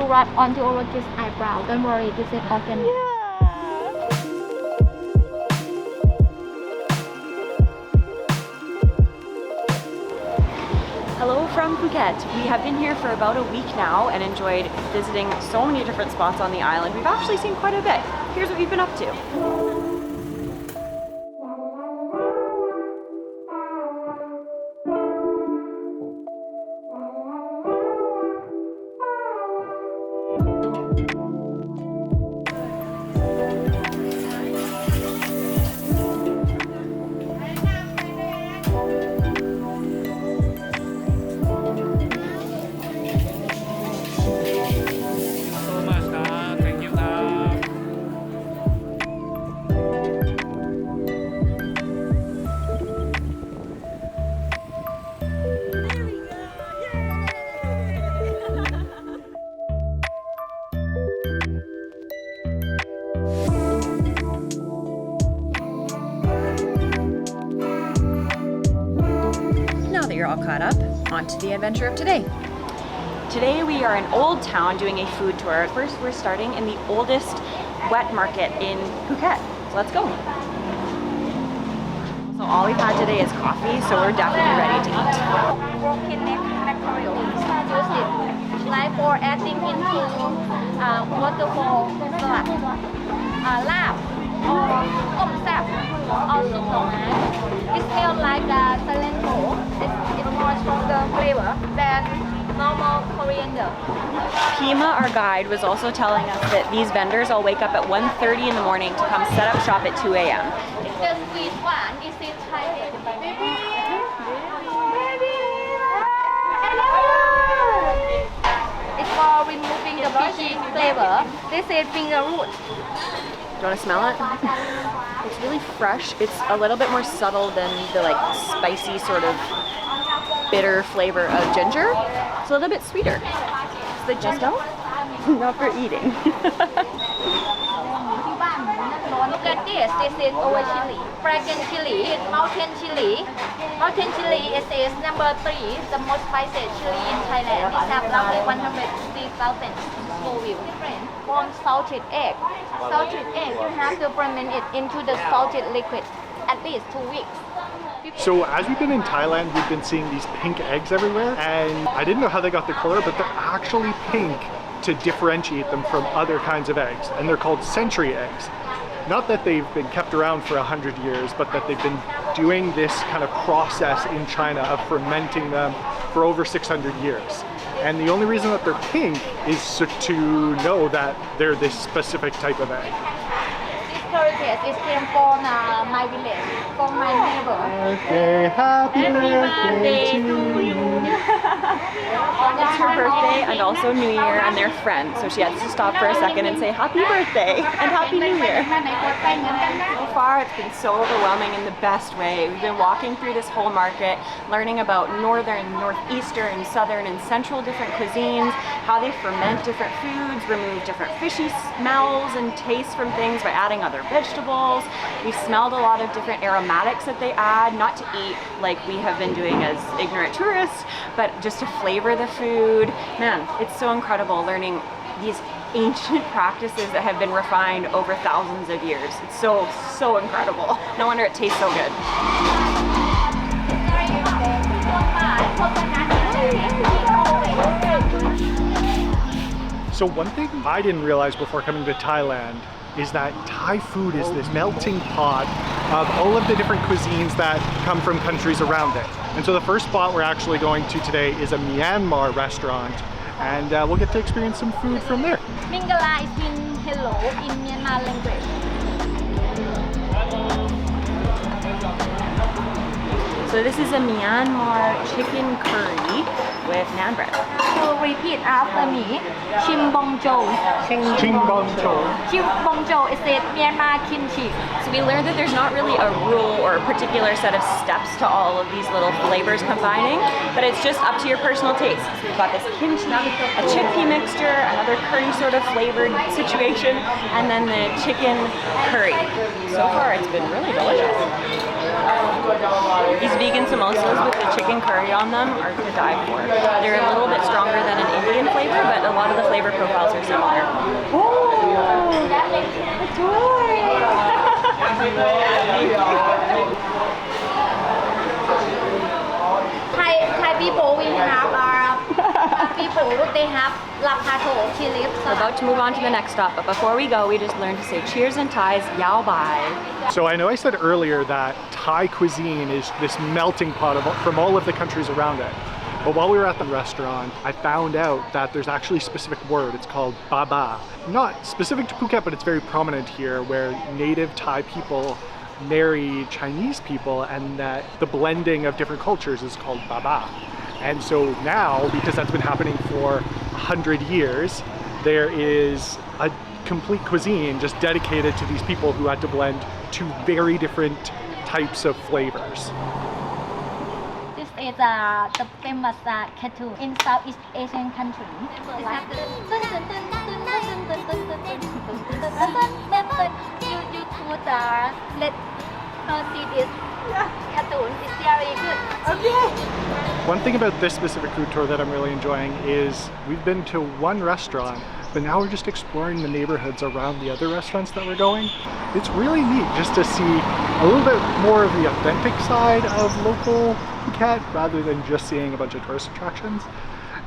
to rub onto our kids' eyebrow. Don't worry, this is organic. Hello from Phuket. We have been here for about a week now and enjoyed visiting so many different spots on the island. We've actually seen quite a bit. Here's what we've been up to. You're all caught up, on to the adventure of today. Today we are in Old Town doing a food tour. First we're starting in the oldest wet market in Phuket. So let's go. So all we've had today is coffee, so we're definitely ready to eat. Broken neck material. Use it like for adding into waterfall salad, lap, or omsap, or soup tomat. It smells like cilantro. It's more stronger flavor than normal coriander. Pima, our guide, was also telling us that these vendors all wake up at 1:30 in the morning to come set up shop at 2 a.m. The sweet one is in Thailand. It's for removing the fishy flavor. This is finger root. Do you want to smell it? It's really fresh. It's a little bit more subtle than the like spicy sort of bitter flavor of ginger. It's a little bit sweeter. Is the ginger? Not for eating. Look at this. This is our chili. Dragon chili, mountain chili. Mountain chili is number 3, the most spicy chili in Thailand. It has roughly 150,000 Scoville. Different from salted egg. Salted egg, you have to ferment it into the salted liquid at least 2 weeks. So as we've been in Thailand, we've been seeing these pink eggs everywhere, and I didn't know how they got the color, but they're actually pink to differentiate them from other kinds of eggs, and they're called century eggs. Not that they've been kept around for 100 years, but that they've been doing this kind of process in China of fermenting them for over 600 years. And the only reason that they're pink is to know that they're this specific type of egg. It came from my village, from my neighbor. Okay, happy birthday to you. It's her birthday and also New Year, and they're friends, so she has to stop for a second and say happy birthday and happy New Year. So far it's been so overwhelming in the best way. We've been walking through this whole market, learning about northern, northeastern, southern, and central different cuisines, how they ferment different foods, remove different fishy smells and tastes from things by adding other vegetables. We've smelled a lot of different aromatics that they add, not to eat like we have been doing as ignorant tourists, but just to flavor the food. Man, it's so incredible learning these ancient practices that have been refined over thousands of years. It's so, so incredible. No wonder it tastes so good. So one thing I didn't realize before coming to Thailand is that Thai food is this melting pot of all of the different cuisines that come from countries around it. And so the first spot we're actually going to today is a Myanmar restaurant, and we'll get to experience some food from there. Mingala is mean hello in Myanmar language. So this is a Myanmar chicken curry with naan bread. So repeat after me. Chim bong jo. Ching bong cho. Chim bong jo is it Myanmar kimchi. So we learned that there's not really a rule or a particular set of steps to all of these little flavors combining, but it's just up to your personal taste. So we've got this kimchi, a chickpea mixture, another curry sort of flavored situation, and then the chicken curry. So far it's been really delicious. These vegan samosas with the chicken curry on them are to die for. They're a little bit stronger than an Indian flavor, but a lot of the flavor profiles are similar. Oh, a toy! Thai people we have people they have lapato chili. We're about to move on to the next stop, but before we go, we just learned to say cheers in Thai is Yao Bai. So I know I said earlier that Thai cuisine is this melting pot from all of the countries around it. But while we were at the restaurant, I found out that there's actually a specific word. It's called baba. Not specific to Phuket, but it's very prominent here, where native Thai people marry Chinese people, and that the blending of different cultures is called baba. And so now, because that's been happening for 100 years, there is a complete cuisine just dedicated to these people who had to blend two very different types of flavors. This is the famous cartoon in Southeast Asian country. You could let her see this cartoon. It's very good. Okay. One thing about this specific food tour that I'm really enjoying is we've been to one restaurant, but now we're just exploring the neighborhoods around the other restaurants that we're going. It's really neat just to see a little bit more of the authentic side of local Phuket rather than just seeing a bunch of tourist attractions.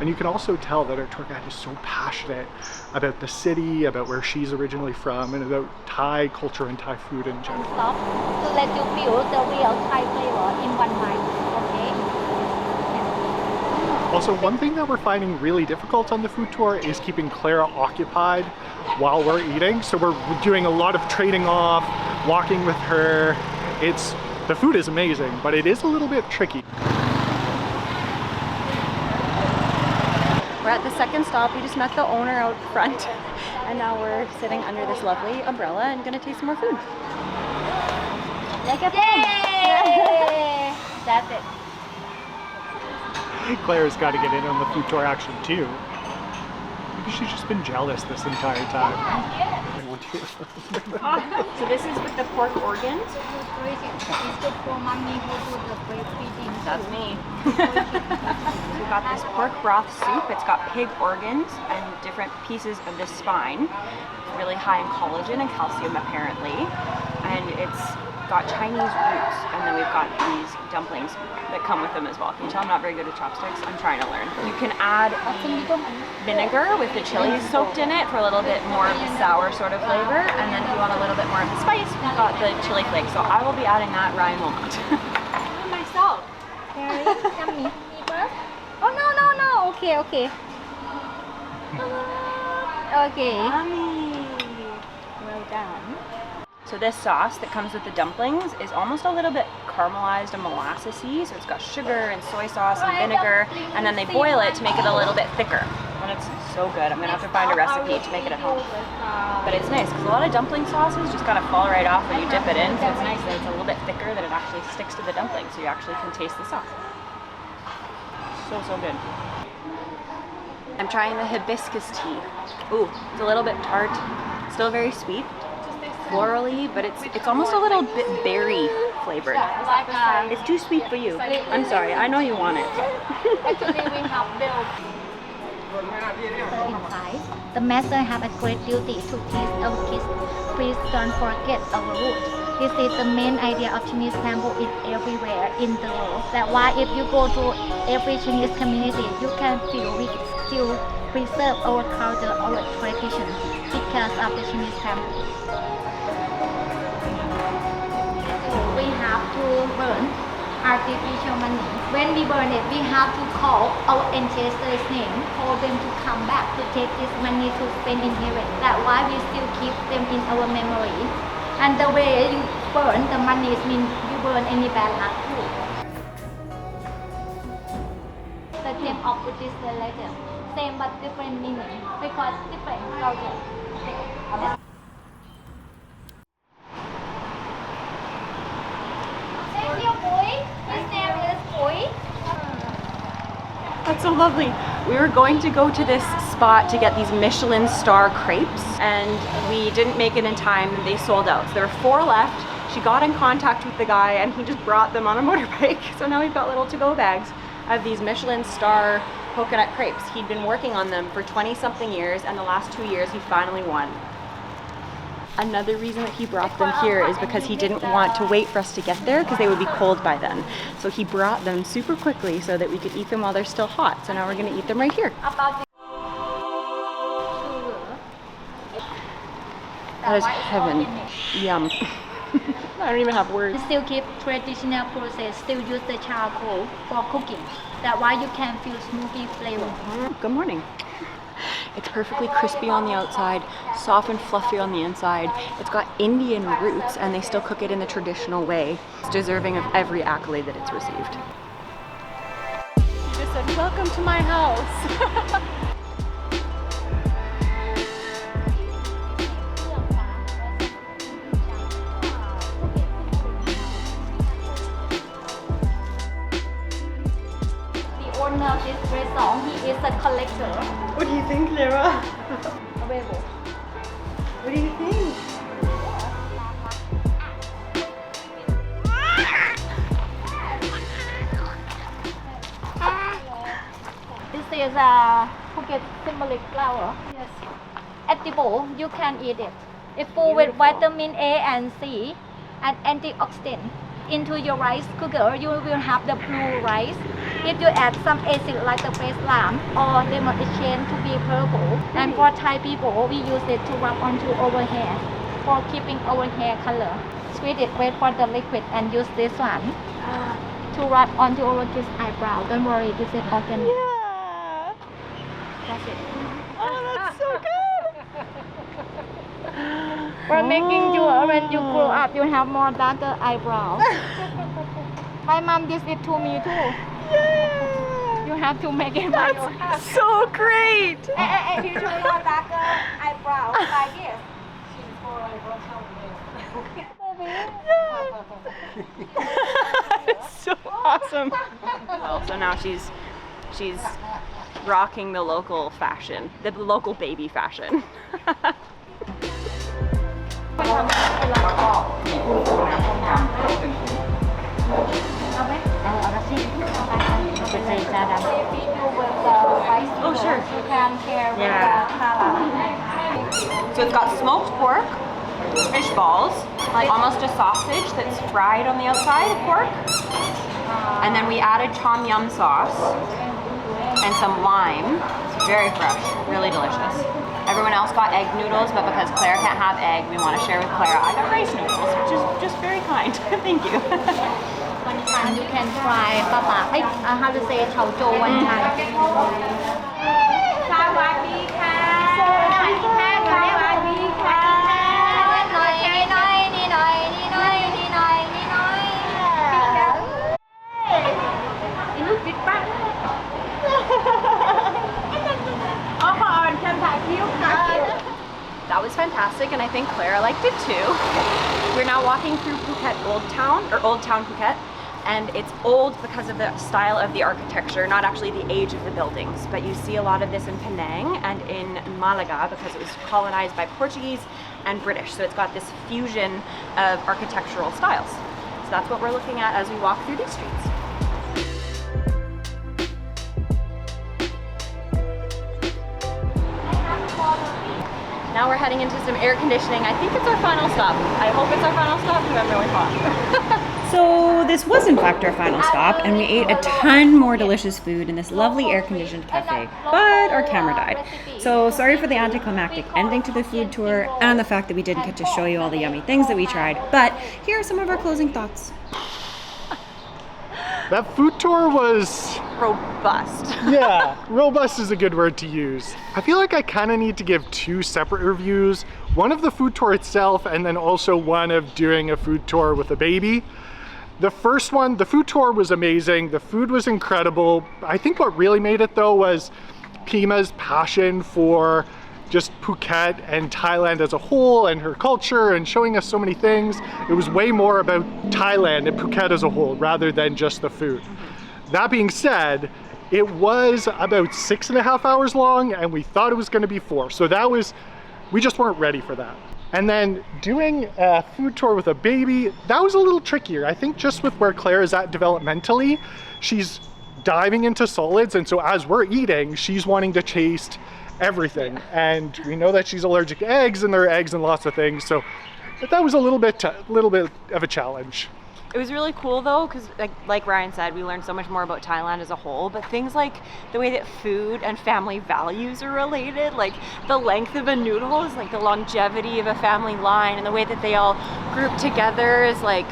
And you can also tell that our tour guide is so passionate about the city, about where she's originally from, and about Thai culture and Thai food in general. Stop to let you feel the real Thai flavor in one bite. Okay. Also, one thing that we're finding really difficult on the food tour is keeping Clara occupied while we're eating. So we're doing a lot of trading off, walking with her. The food is amazing, but it is a little bit tricky. We're at the second stop. We just met the owner out front, and now we're sitting under this lovely umbrella and gonna taste some more food. Like a Yay! That's it. Claire's got to get in on the food tour action too. Maybe she's just been jealous this entire time. So this is with the pork organs. It's good for mommy who do the breastfeeding. That's me. We've got this pork broth soup. It's got pig organs and different pieces of the spine. It's really high in collagen and calcium apparently. And it's got Chinese roots. And then we've got these dumplings that come with them as well. Can you tell I'm not very good at chopsticks? I'm trying to learn. You can add vinegar with the chilies soaked in it for a little bit more of the sour sort of flavor. And then if you want a little bit more of the spice, we've got the chili flakes. So I will be adding that, Ryan will not. Myself. Very yummy. Oh no. Okay. Okay. Yummy. Well done. So this sauce that comes with the dumplings is almost a little bit caramelized and molasses-y. So it's got sugar and soy sauce and vinegar, and then they boil it to make it a little bit thicker. And it's so good. I'm gonna have to find a recipe to make it at home. But it's nice because a lot of dumpling sauces just kind of fall right off when you dip it in. So it's nice that it's a little bit thicker, that it actually sticks to the dumpling, so you actually can taste the sauce. So good. I'm trying the hibiscus tea. Ooh, it's a little bit tart, still very sweet. Florally, but it's almost a little bit berry flavored. It's too sweet for you. I'm sorry, I know you want it. Actually, we have built. Inside, the master have a great duty to teach our kids. Please don't forget our roots. This is the main idea of Chinese temple is everywhere in the world. That's why if you go to every Chinese community, you can feel we still preserve our culture, our tradition because of the Chinese temple. We have to burn artificial money. When we burn it, we have to call our ancestors' name, call them to come back to take this money to spend in heaven. That's why we still keep them in our memory. And the way you burn the money means you burn any bad luck too. The name of Buddhist religion, same but different meaning because different culture. That's so lovely. We were going to go to this spot to get these Michelin-star crepes, and we didn't make it in time. They sold out. So there were 4 left. she got in contact with the guy and he just brought them on a motorbike. So now we've got little to-go bags of these Michelin-star coconut crepes. He'd been working on them for 20-something years, and the last 2 years he finally won. Another reason that he brought them here is because he didn't want to wait for us to get there because they would be cold by then. So he brought them super quickly so that we could eat them while they're still hot. So now we're gonna eat them right here. That is heaven. Yum. I don't even have words. Still keep traditional process, still use the charcoal for cooking. That's why you can feel smoky flavor. Good morning. It's perfectly crispy on the outside, soft and fluffy on the inside. It's got Indian roots and they still cook it in the traditional way. It's deserving of every accolade that it's received. She just said, welcome to my house. Of this restaurant, he is a collector. What do you think, Clara? Available. What do you think? This is a Phuket symbolic flower. Yes. Edible, you can eat it. It's full with vitamin A and C and antioxidant. Into your rice cooker, you will have the blue rice. If you add some acid like the fresh lime or lemon, it change to be purple. And for Thai people, we use it to rub onto our hair for keeping our hair color. Squeeze it, wait for the liquid, and use this one to rub onto our kids' eyebrow. Don't worry, this is organic. Yeah. That's it. Oh, that's so good. We're making sure when you grow up, you have more darker eyebrows. My mom did it to me too. Yeah. You have to make it by yourself. That's so great. And you should more darker eyebrows like this. It's so awesome. Well, so now she's rocking the local fashion, the local baby fashion. Oh, sure. You can pair with So it's got smoked pork, fish balls, like almost a sausage that's fried on the outside of pork. And then we added tom yum sauce and some lime. It's very fresh, really delicious. Everyone else got egg noodles, but because Claire can't have egg, we want to share with Claire. I got rice noodles, which is just very kind. Thank you. One time you can try baba. How to say chao zhou one time. That was fantastic, and I think Clara liked it too. We're now walking through Phuket Old Town Phuket, and it's old because of the style of the architecture, not actually the age of the buildings. But you see a lot of this in Penang and in Malaga because it was colonized by Portuguese and British. So it's got this fusion of architectural styles. So that's what we're looking at as we walk through these streets. Now we're heading into some air conditioning. I think it's our final stop. I hope it's our final stop because I'm really hot. So this was in fact our final stop, and we ate a ton more delicious food in this lovely air-conditioned cafe, but our camera died. So sorry for the anticlimactic ending to the food tour and the fact that we didn't get to show you all the yummy things that we tried, but here are some of our closing thoughts. That food tour was Robust. yeah, robust is a good word to use. I feel like I kind of need to give two separate reviews. One of the food tour itself, and then also one of doing a food tour with a baby. The first one, the food tour was amazing. The food was incredible. I think what really made it though was Pima's passion for just Phuket and Thailand as a whole and her culture and showing us so many things. It was way more about Thailand and Phuket as a whole rather than just the food. That being said, it was about 6.5 hours long and we thought it was going to be 4. So that was, we just weren't ready for that. And then doing a food tour with a baby, that was a little trickier. I think just with where Claire is at developmentally, she's diving into solids, and so as we're eating, she's wanting to taste everything. And we know that she's allergic to eggs, and there are eggs in lots of things, so that was a little bit of a challenge. It was really cool though, because like Ryan said, we learned so much more about Thailand as a whole, but things like the way that food and family values are related, like the length of a noodle is like the longevity of a family line, and the way that they all group together is like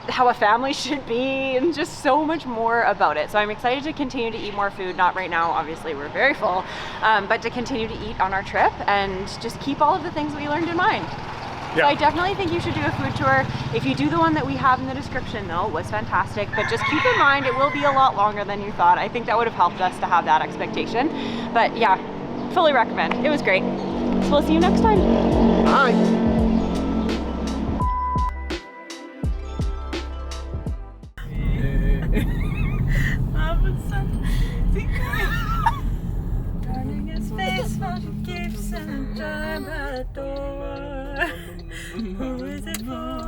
how a family should be, and just so much more about it. So I'm excited to continue to eat more food, not right now, obviously we're very full, but to continue to eat on our trip and just keep all of the things we learned in mind. So I definitely think you should do a food tour. If you do the one that we have in the description though, it was fantastic, but just keep in mind it will be a lot longer than you thought. I think that would have helped us to have that expectation. But yeah, fully recommend. It was great. So we'll see you next time. Bye. Turning his face from gifts and time at the door. Who is it for?